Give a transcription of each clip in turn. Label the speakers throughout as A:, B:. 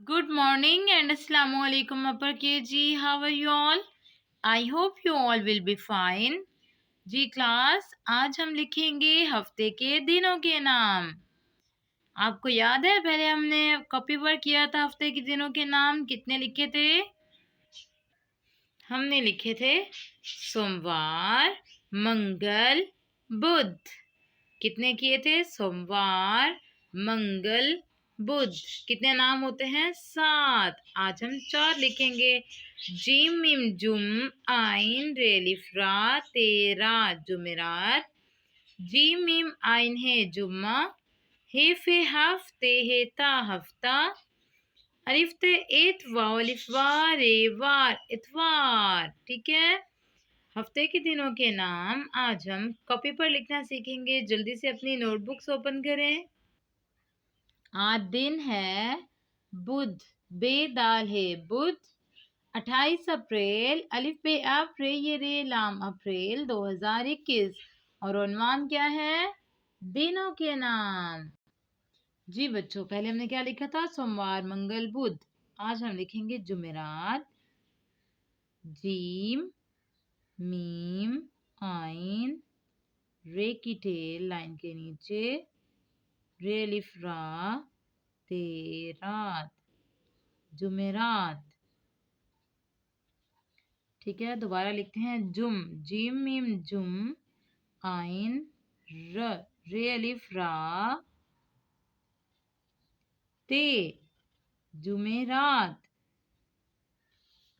A: Good morning and Assalamu alaikum upper KG. How are you all? I hope you all will be fine. जी class, आज हम लिखेंगे हफ्ते के दिनों के नाम। आपको याद है पहले हमने कॉपी पर किया था हफ्ते के दिनों के नाम कितने लिखे थे? हमने लिखे थे सोमवार, मंगल, बुध। कितने किए थे? सोमवार, मंगल, बुध। कितने नाम होते हैं? 7। आज हम 4 लिखेंगे। जीम मिम जुम आइन रेलिफ रा तेरा जुमेरात। जीम मिम आइन है जुम्मा। हे फे हफ्ते हे ता हफ्ता। अलिफ ते इतवार अलिफ वार रे वार इतवार। ठीक है, हफ्ते के दिनों के नाम आज हम कॉपी पर लिखना सीखेंगे। जल्दी से अपनी नोटबुक्स ओपन करें। आज दिन है बुध, बेदाल है बुध। 28 अप्रैल, अलिफ बे अप्रे ये रे लाम अप्रैल 2021। और उन्वान क्या है? दिनों के नाम। जी बच्चों, पहले हमने क्या लिखा था? सोमवार, मंगल, बुध। आज हम लिखेंगे जुमेरात। जीम मीम आइन रे की टेल लाइन के नीचे, रे अलिफ रा तेरात जुमेरात। ठीक है, दोबारा लिखते हैं जुम, जीम मीम जुम आइन र रे अलिफ रा ते जुमेरात।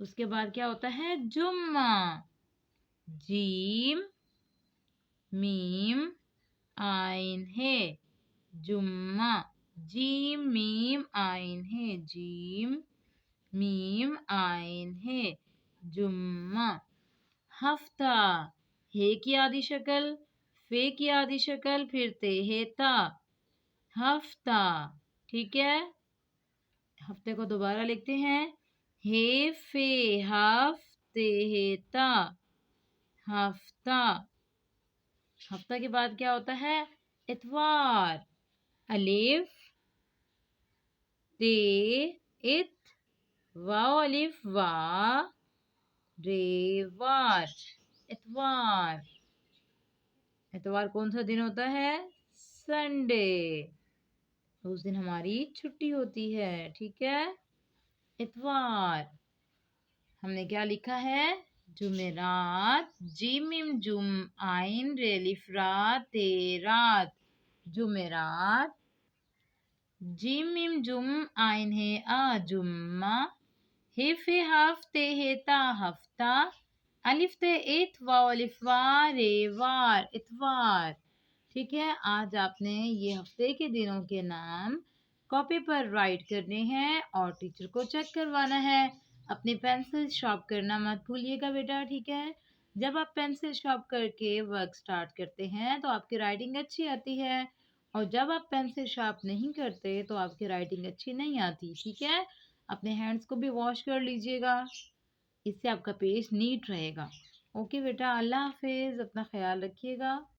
A: उसके बाद क्या होता है? जुम्मा। जीम मीम आइन है जुम्मा। जीम मीम आइन है जीम मीम आइन है जुम्मा। हफ्ता, हे की आधी शक्ल, फे की आधी शक्ल, फिर ते है ता, हफ्ता। ठीक है, हफ्ते को दोबारा लिखते हैं। हे फे हफ्ते है ता हफ्ता। हफ्ता के बाद क्या होता है? इतवार। अलिफ ते इत वाओ अलिफ वा रे वार इतवार। इतवार कौन सा दिन होता है? संडे। उस दिन हमारी छुट्टी होती है। ठीक है, इतवार। हमने क्या लिखा है? जुमेरात, जीम मिम जुम आइन रेलिफ रा तेरात जुमेरात। जीम मिम जुम आइन है आ जुम्मा। हे फे हफ्ते है ता हफ्ता। अलिफ ते इत वाव अलिफ वार रे वार इतवार। ठीक है, आज आपने ये हफ्ते के दिनों के नाम कॉपी पर राइट करने हैं और टीचर को चेक करवाना है। अपनी पेंसिल शार्प करना मत भूलिएगा बेटा। ठीक है, जब आप पेंसिल शार्प करके वर्क स्टार्ट करते हैं तो आपकी राइटिंग अच्छी आती है, और जब आप पेंसिल शार्प नहीं करते तो आपकी राइटिंग अच्छी नहीं आती। ठीक है, अपने हैंड्स को भी वॉश कर लीजिएगा, इससे आपका पेज नीट रहेगा। ओके बेटा, अल्लाह हाफिज़, अपना ख्याल रखिएगा।